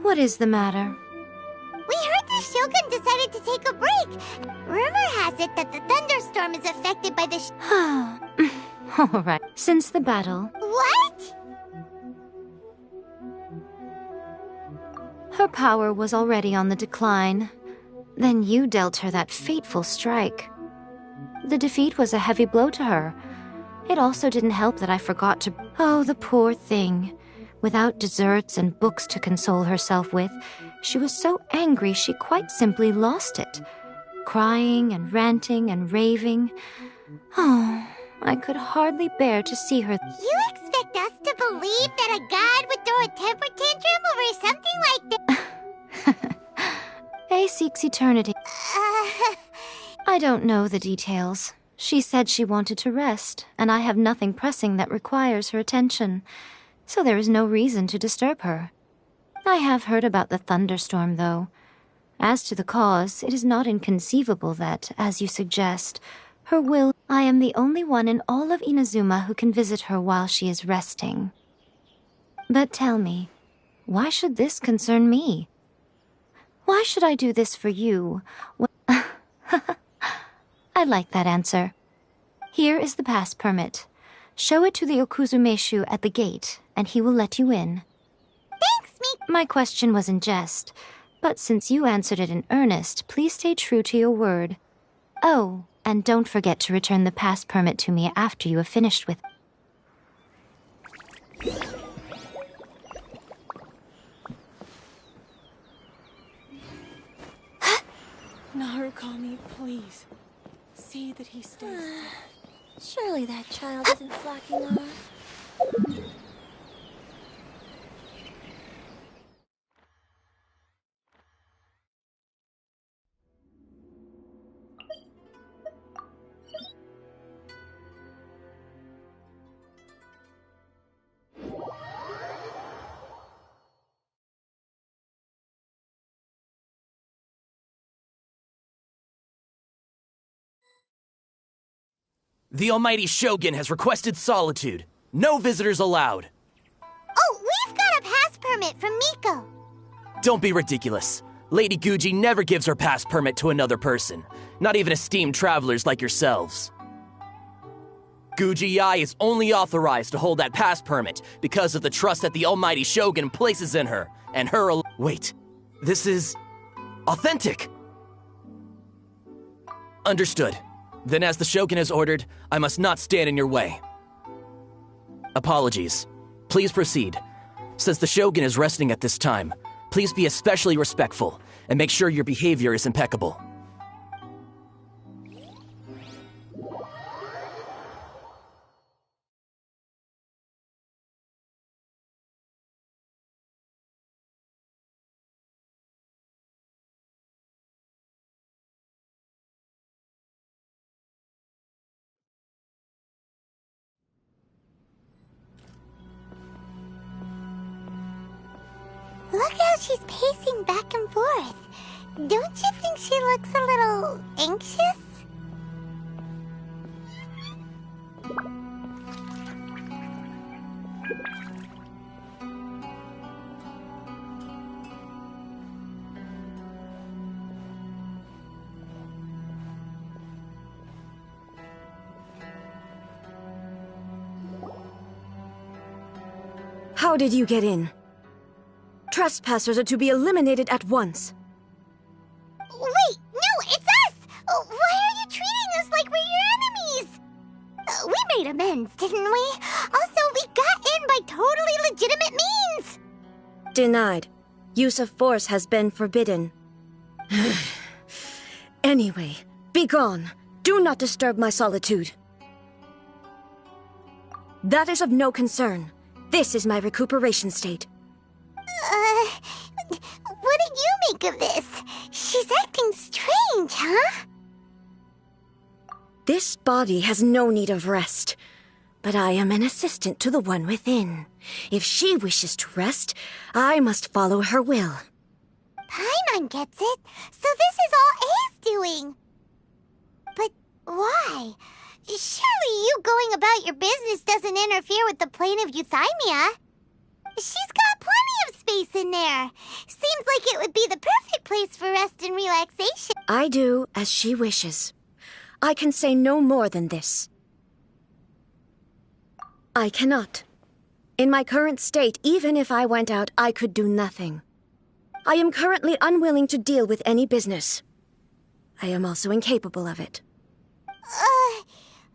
What is the matter? We heard the Shogun decided to take a break. Rumor has it that the thunderstorm is affected by the All right. Since the battle... What? Her power was already on the decline. Then you dealt her that fateful strike. The defeat was a heavy blow to her. It also didn't help that I forgot to... Oh, the poor thing. Without desserts and books to console herself with, she was so angry she quite simply lost it. Crying and ranting and raving. Oh, I could hardly bear to see her. You expect us to believe that a god would throw a temper tantrum over something like this? A seeks eternity. I don't know the details. She said she wanted to rest, and I have nothing pressing that requires her attention, so there is no reason to disturb her. I have heard about the thunderstorm, though. As to the cause, it is not inconceivable that, as you suggest, her will... I am the only one in all of Inazuma who can visit her while she is resting. But tell me, why should this concern me? Why should I do this for you? I like that answer. Here is the pass permit. Show it to the Okuzumeshu at the gate, and he will let you in. Thanks, Miko. My question was in jest, but since you answered it in earnest, please stay true to your word. Oh, and don't forget to return the pass permit to me after you have finished with... Narukami, please. See that he stays safe. Surely that child isn't flocking off. The almighty Shogun has requested solitude. No visitors allowed. Oh, we've got a pass permit from Miko. Don't be ridiculous. Lady Guji never gives her pass permit to another person, not even esteemed travelers like yourselves. Guji Ai is only authorized to hold that pass permit because of the trust that the almighty Shogun places in her, and her Wait, this is... authentic! Understood. Then as the Shogun has ordered, I must not stand in your way. Apologies. Please proceed. Since the Shogun is resting at this time, please be especially respectful and make sure your behavior is impeccable. Look how she's pacing back and forth. Don't you think she looks a little anxious? How did you get in? Trespassers are to be eliminated at once. Wait, no, it's us! Why are you treating us like we're your enemies? We made amends, didn't we? Also, we got in by totally legitimate means! Denied. Use of force has been forbidden. Anyway, be gone. Do not disturb my solitude. That is of no concern. This is my recuperation state. What do you make of this? She's acting strange, huh? This body has no need of rest, but I am an assistant to the one within. If she wishes to rest, I must follow her will. Paimon gets it, so this is all A's doing. But why? Surely you going about your business doesn't interfere with the plane of euthymia. She's got got plenty of space in there. Seems like it would be the perfect place for rest and relaxation. I do as she wishes. I can say no more than this. I cannot. In my current state, even if I went out, I could do nothing. I am currently unwilling to deal with any business. I am also incapable of it.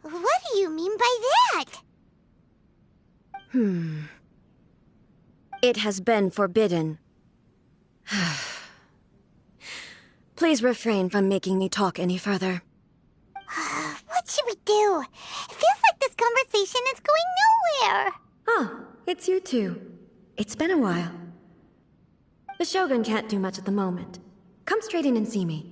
What do you mean by that? It has been forbidden. Please refrain from making me talk any further. What should we do? It feels like this conversation is going nowhere. Oh, it's you two. It's been a while. The Shogun can't do much at the moment. Come straight in and see me.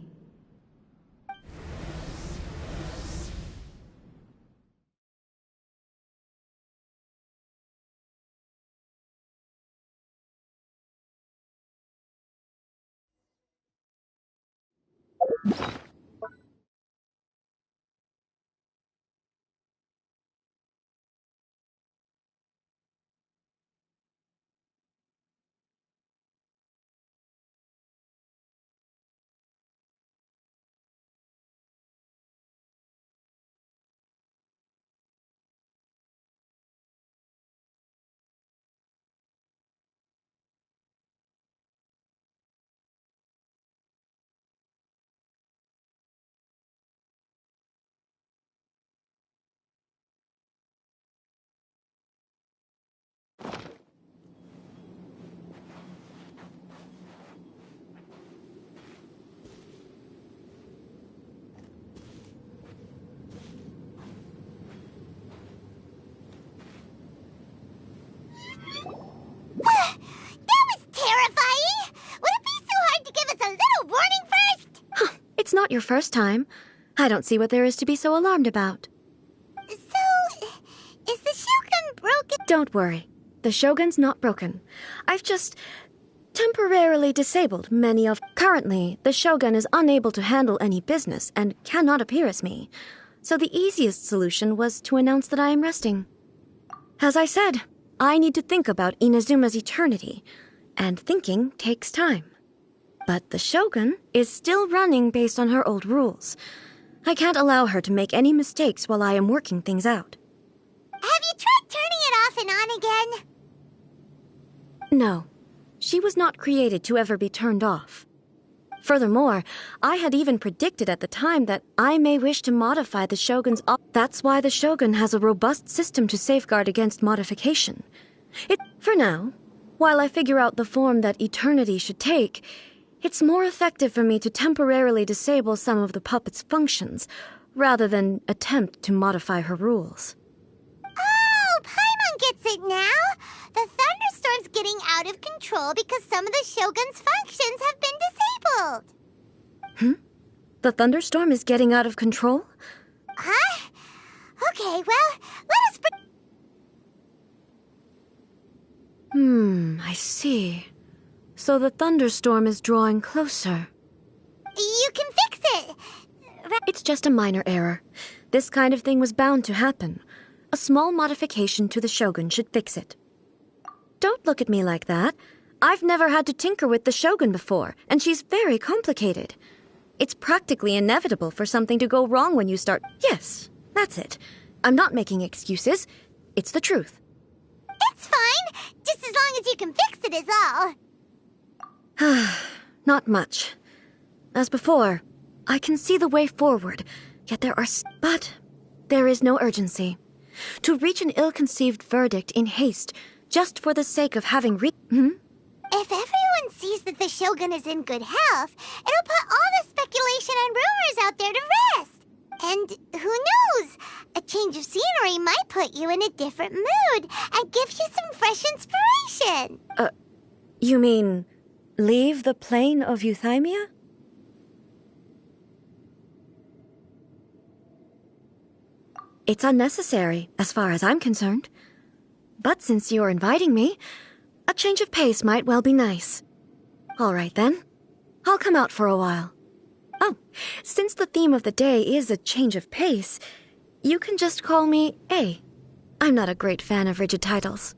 That was terrifying! Would it be so hard to give us a little warning first? It's not your first time. I don't see what there is to be so alarmed about. So, is the Shogun broken? Don't worry. The Shogun's not broken. I've just temporarily disabled many of... Currently, the Shogun is unable to handle any business and cannot appear as me. So the easiest solution was to announce that I am resting. As I said, I need to think about Inazuma's eternity, and thinking takes time. But the Shogun is still running based on her old rules. I can't allow her to make any mistakes while I am working things out. Have you tried turning it off and on again? No, she was not created to ever be turned off. Furthermore, I had even predicted at the time that I may wish to modify the Shogun's... That's why the Shogun has a robust system to safeguard against modification. For now, while I figure out the form that eternity should take, it's more effective for me to temporarily disable some of the puppet's functions, rather than attempt to modify her rules. Oh, Paimon gets it now! The thunderstorm's getting out of control because some of the Shogun's functions have been disabled. The thunderstorm is getting out of control? Huh? Okay, well, let us... I see. So the thunderstorm is drawing closer. You can fix it! It's just a minor error. This kind of thing was bound to happen. A small modification to the Shogun should fix it. Don't look at me like that. I've never had to tinker with the Shogun before, and she's very complicated. It's practically inevitable for something to go wrong when you start... Yes, that's it. I'm not making excuses. It's the truth. It's fine, just as long as you can fix it is all. Not much. As before, I can see the way forward, yet But there is no urgency. To reach an ill-conceived verdict in haste, just for the sake of having If everyone sees that the Shogun is in good health, it'll put all the speculation and rumors out there to rest. And who knows? A change of scenery might put you in a different mood and give you some fresh inspiration. You mean leave the plane of euthymia? It's unnecessary, as far as I'm concerned. But since you're inviting me, a change of pace might well be nice. All right, then. I'll come out for a while. Oh, since the theme of the day is a change of pace, you can just call me A. I'm not a great fan of rigid titles.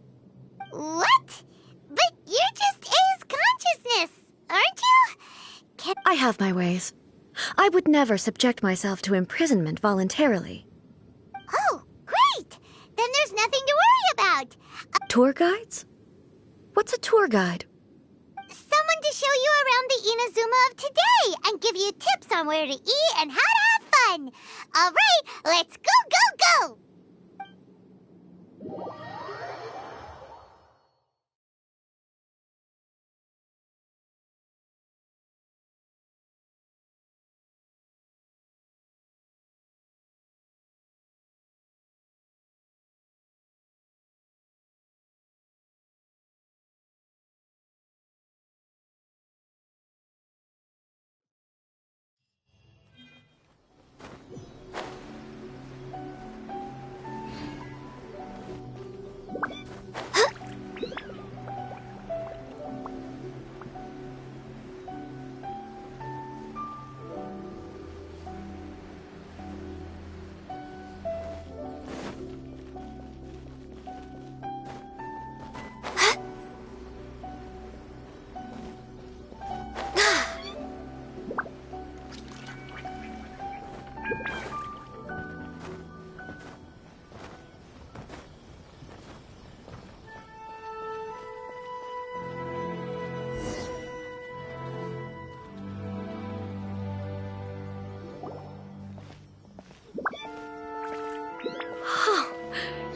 What? But You're just A's consciousness, aren't you? I have my ways. I would never subject myself to imprisonment voluntarily. Oh, great! Then there's nothing to worry about. Tour guides? What's a tour guide? Someone to show you around the Inazuma of today and give you tips on where to eat and how to have fun. All right, let's go, go, go!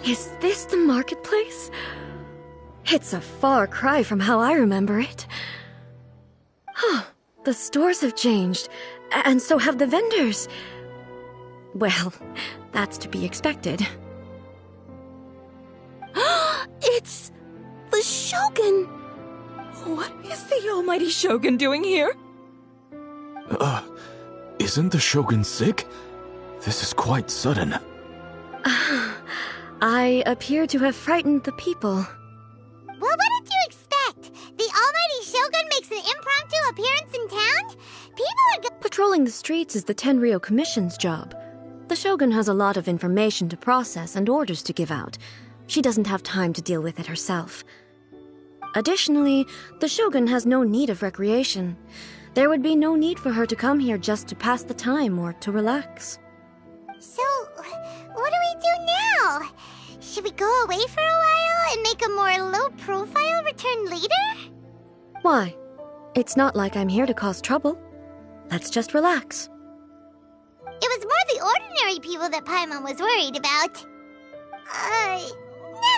Is this the marketplace? It's a far cry from how I remember it. The stores have changed, and so have the vendors. Well, that's to be expected. It's the Shogun! What is the almighty Shogun doing here? Isn't the Shogun sick? This is quite sudden. I appear to have frightened the people. Well, what did you expect? The almighty Shogun makes an impromptu appearance in town? People are Patrolling the streets is the Tenryou Commission's job. The Shogun has a lot of information to process and orders to give out. She doesn't have time to deal with it herself. Additionally, the Shogun has no need of recreation. There would be no need for her to come here just to pass the time or to relax. So, what do we do now? Should we go away for a while and make a more low-profile return later? Why? It's not like I'm here to cause trouble. Let's just relax. It was more the ordinary people that Paimon was worried about.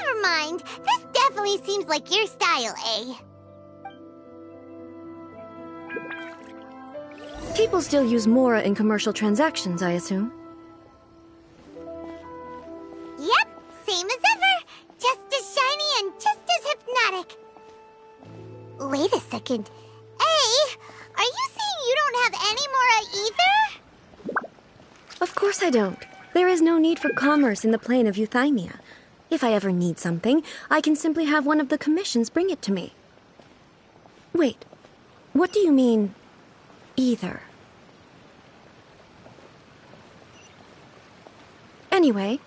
Never mind. This definitely seems like your style, eh? People still use Mora in commercial transactions, I assume. Yep, same as ever. Just as shiny and just as hypnotic. Wait a second. Hey, are you saying you don't have any Mora either? Of course I don't. There is no need for commerce in the plane of Euthymia. If I ever need something, I can simply have one of the commissions bring it to me. Wait, what do you mean, either? Anyway,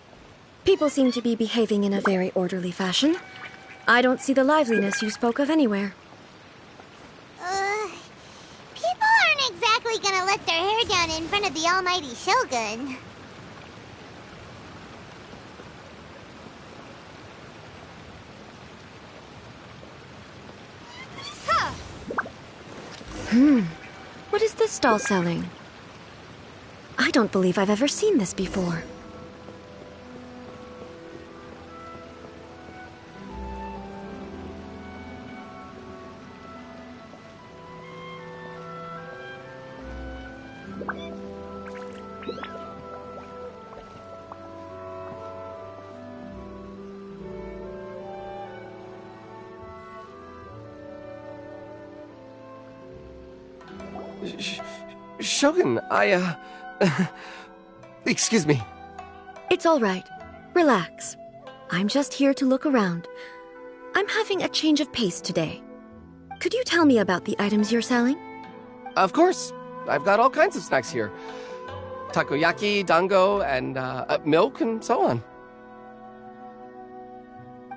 people seem to be behaving in a very orderly fashion. I don't see the liveliness you spoke of anywhere. People aren't exactly gonna let their hair down in front of the almighty Shogun. What is this stall selling? I don't believe I've ever seen this before. Shogun, excuse me. It's all right. Relax. I'm just here to look around. I'm having a change of pace today. Could you tell me about the items you're selling? Of course. I've got all kinds of snacks here. Takoyaki, dango, and milk, and so on.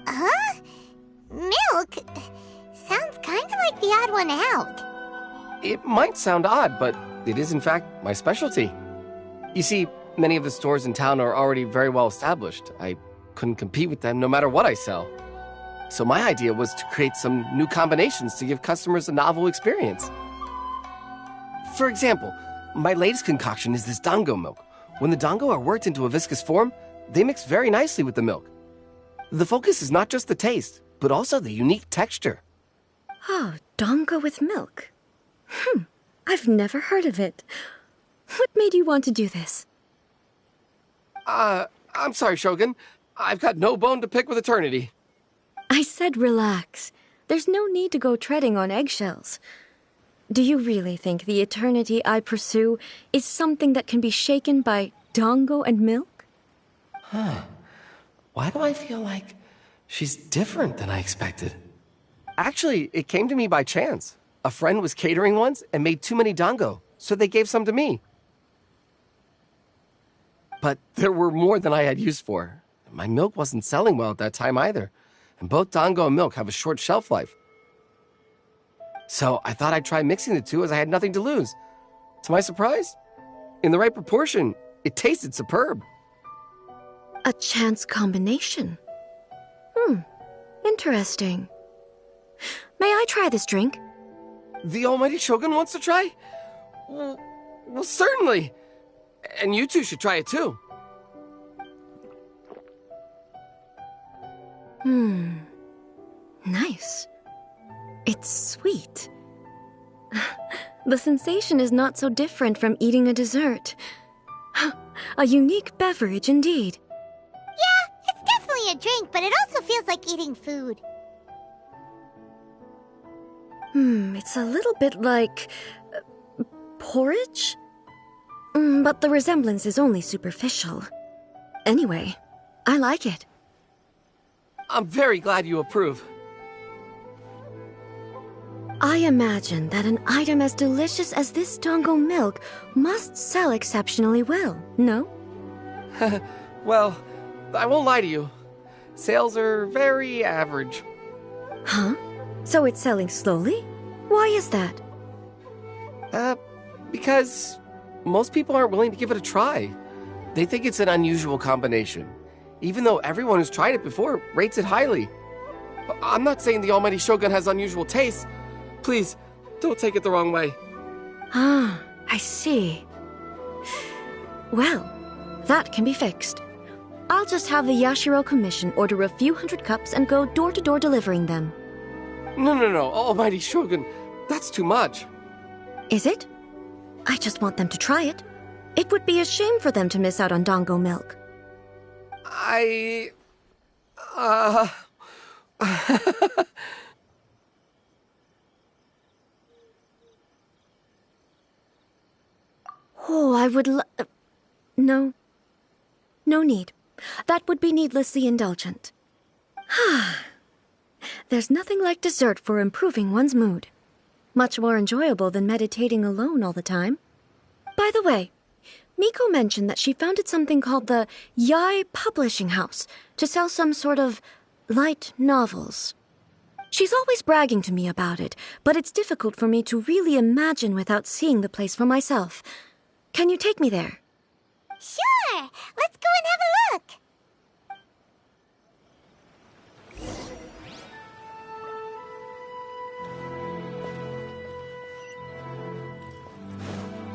Huh? Milk? Sounds the odd one out. It might sound odd, but it is in fact my specialty. You see, many of the stores in town are already very well established. I couldn't compete with them no matter what I sell. So my idea was to create some new combinations to give customers a novel experience. For example, my latest concoction is this dango milk. When the dango are worked into a viscous form, they mix very nicely with the milk. The focus is not just the taste, but also the unique texture. Oh, dango with milk. I've never heard of it. What made you want to do this? I'm sorry, Shogun. I've got no bone to pick with eternity. I said relax. There's no need to go treading on eggshells. Do you really think the eternity I pursue is something that can be shaken by dango and milk? Why do I feel like she's different than I expected? Actually, it came to me by chance. A friend was catering once and made too many dango, so they gave some to me. But there were more than I had use for. My milk wasn't selling well at that time either, and both dango and milk have a short shelf life. So I thought I'd try mixing the two as I had nothing to lose. To my surprise, in the right proportion, it tasted superb. A chance combination. Interesting. May I try this drink? The almighty Shogun wants to try? Well, certainly. And you two should try it too. Nice. It's sweet. The sensation is not so different from eating a dessert. A unique beverage indeed. Yeah, it's definitely a drink, but it also feels like eating food. It's a little bit like porridge? But the resemblance is only superficial. Anyway, I like it. I'm very glad you approve. I imagine that an item as delicious as this dango milk must sell exceptionally well, no? Well, I won't lie to you. Sales are very average. Huh? So it's selling slowly? Why is that? Because most people aren't willing to give it a try. They think it's an unusual combination, even though everyone who's tried it before rates it highly. I'm not saying the almighty Shogun has unusual tastes. Please, don't take it the wrong way. Ah, I see. Well, that can be fixed. I'll just have the Yashiro Commission order a few hundred cups and go door-to-door delivering them. No, almighty Shogun, that's too much. Is it? I just want them to try it. It would be a shame for them to miss out on dango milk. Oh, I would No. No need. That would be needlessly indulgent. There's nothing like dessert for improving one's mood. Much more enjoyable than meditating alone all the time. By the way, Miko mentioned that she founded something called the Yai Publishing House to sell some sort of light novels. She's always bragging to me about it, but it's difficult for me to really imagine without seeing the place for myself. Can you take me there? Sure! Let's go and have a look!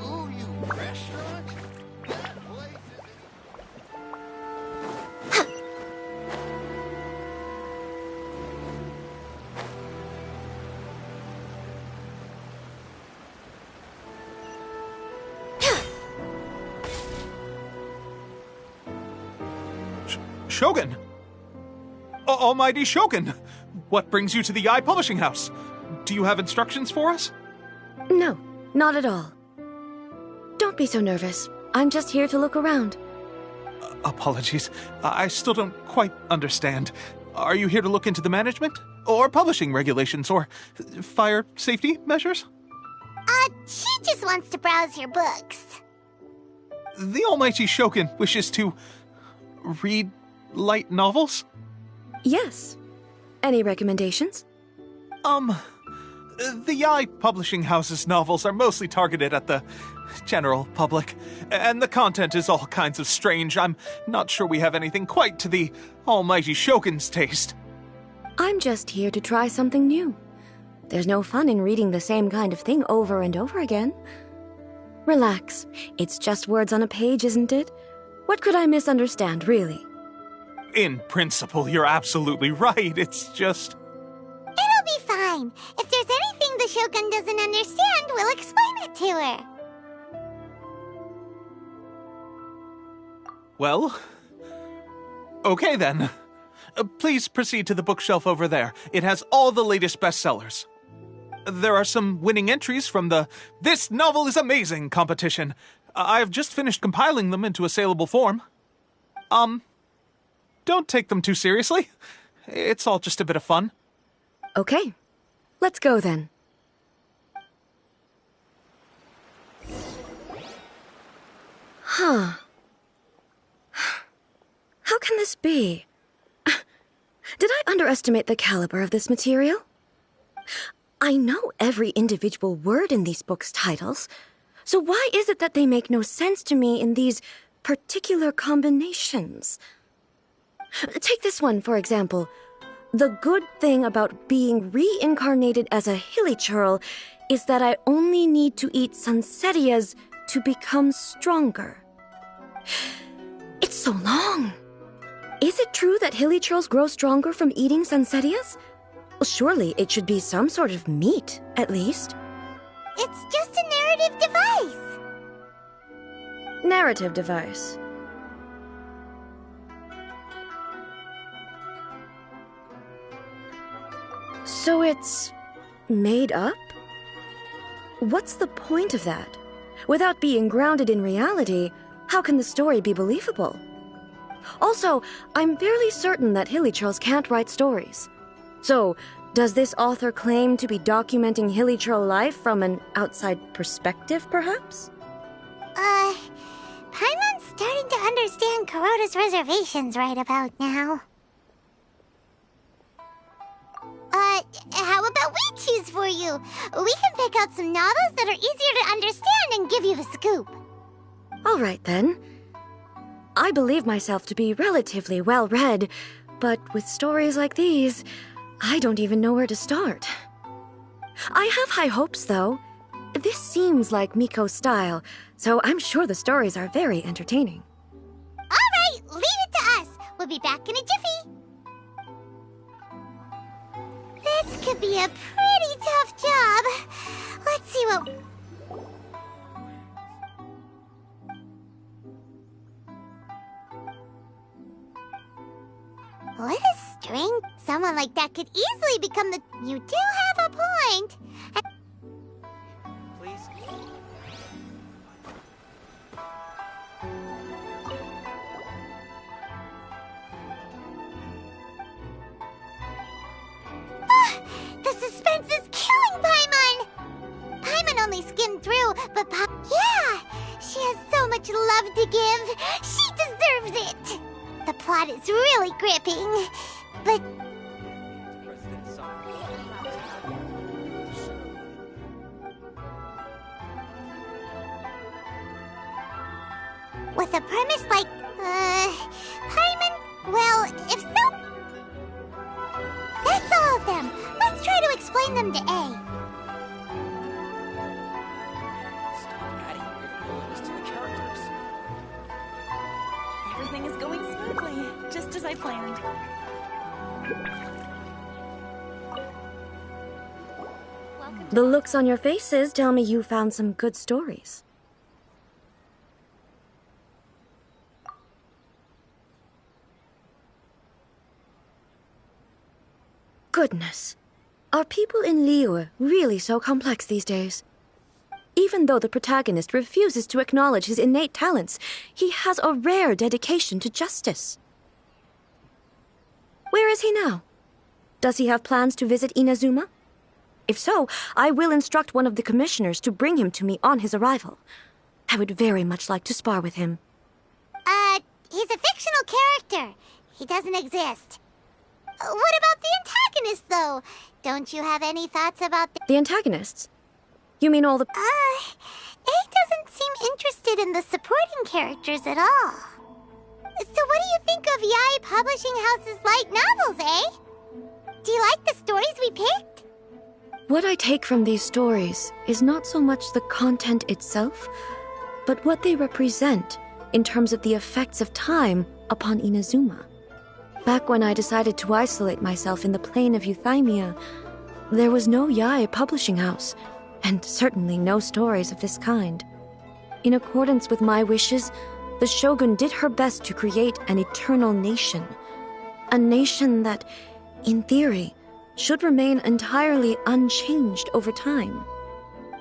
Ooh, you restaurant? That place Shogun! Almighty Shogun! What brings you to the Yai Publishing House? Do you have instructions for us? No, not at all. Don't be so nervous. I'm just here to look around. Apologies. I still don't quite understand. Are you here to look into the management? Or publishing regulations? Or fire safety measures? She just wants to browse your books. The Almighty Shogun wishes to read light novels? Yes. Any recommendations? The Yai Publishing House's novels are mostly targeted at the general public, and the content is all kinds of strange. I'm not sure we have anything quite to the almighty Shogun's taste. I'm just here to try something new. There's no fun in reading the same kind of thing over and over again. Relax. It's just words on a page, isn't it? What could I misunderstand, really? In principle, you're absolutely right. It's just... It'll be fine. If there's anything the Shogun doesn't understand, we'll explain it to her. Well... Okay then. Please proceed to the bookshelf over there. It has all the latest bestsellers. There are some winning entries from the This Novel is Amazing competition. I've just finished compiling them into a saleable form. Don't take them too seriously. It's all just a bit of fun. Okay. Let's go then. Huh. How can this be? Did I underestimate the caliber of this material? I know every individual word in these books' titles, so why is it that they make no sense to me in these particular combinations? Take this one, for example. The good thing about being reincarnated as a hilly churl is that I only need to eat sunsetias to become stronger. It's so long. Is it true that hilly churls grow stronger from eating sunsetias? Well, surely it should be some sort of meat, at least. It's just a narrative device. Narrative device. So it's made up? What's the point of that? Without being grounded in reality, how can the story be believable? Also, I'm fairly certain that hilly churls can't write stories. So, does this author claim to be documenting hilly churl life from an outside perspective, perhaps? Paimon's starting to understand Kuroda's reservations right about now. How about we choose for you? We can pick out some novels that are easier to understand and give you the scoop. All right, then. I believe myself to be relatively well-read, but with stories like these, I don't even know where to start. I have high hopes, though. This seems like Miko's style, so I'm sure the stories are very entertaining. All right, leave it to us. We'll be back in a jiffy. This could be a pretty tough job. Let's see what... What a string. Someone like that could easily become the... You do have a point. Please? The suspense is killing Paimon! Paimon only skimmed through, but yeah! She has so much love to give. She deserves it! The plot is really gripping, but... With a premise like, Paimon? Well, if so... That's all of them. Let's try to explain them to A. Stop adding weird to the characters. Everything is going smoothly, just as I planned. The looks on your faces tell me you found some good stories. Goodness. Are people in Liyue really so complex these days? Even though the protagonist refuses to acknowledge his innate talents, he has a rare dedication to justice. Where is he now? Does he have plans to visit Inazuma? If so, I will instruct one of the commissioners to bring him to me on his arrival. I would very much like to spar with him. He's a fictional character. He doesn't exist. What about the antagonists, though? Don't you have any thoughts about The antagonists? You mean all the... A doesn't seem interested in the supporting characters at all. So what do you think of Yae Publishing House's light novels, eh? Do you like the stories we picked? What I take from these stories is not so much the content itself, but what they represent in terms of the effects of time upon Inazuma. Back when I decided to isolate myself in the plane of Euthymia, there was no Yae Publishing House, and certainly no stories of this kind. In accordance with my wishes, the Shogun did her best to create an eternal nation. A nation that, in theory, should remain entirely unchanged over time.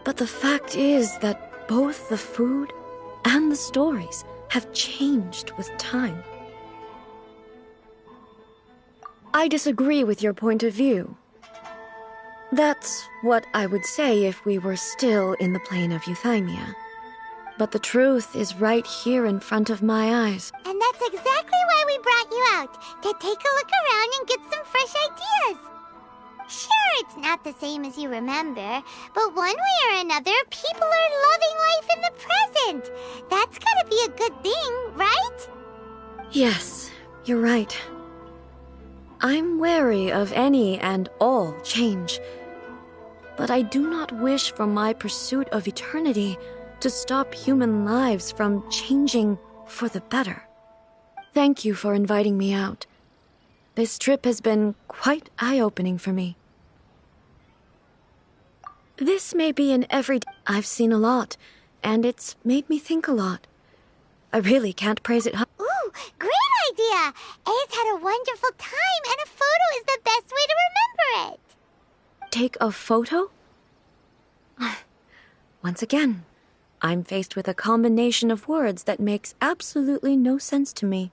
But the fact is that both the food and the stories have changed with time. I disagree with your point of view. That's what I would say if we were still in the plane of Euthymia. But the truth is right here in front of my eyes. And that's exactly why we brought you out, to take a look around and get some fresh ideas. Sure, it's not the same as you remember, but one way or another, people are loving life in the present. That's gotta be a good thing, right? Yes, you're right. I'm wary of any and all change, but I do not wish for my pursuit of eternity to stop human lives from changing for the better. Thank you for inviting me out. This trip has been quite eye-opening for me. This may be an everyday... I've seen a lot, and it's made me think a lot. I really can't praise it. Ooh, great idea! A's had a wonderful time, and a photo is the best way to remember it. Take a photo? Once again, I'm faced with a combination of words that makes absolutely no sense to me.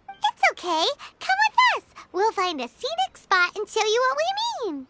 It's okay. Come with us. We'll find a scenic spot and show you what we mean.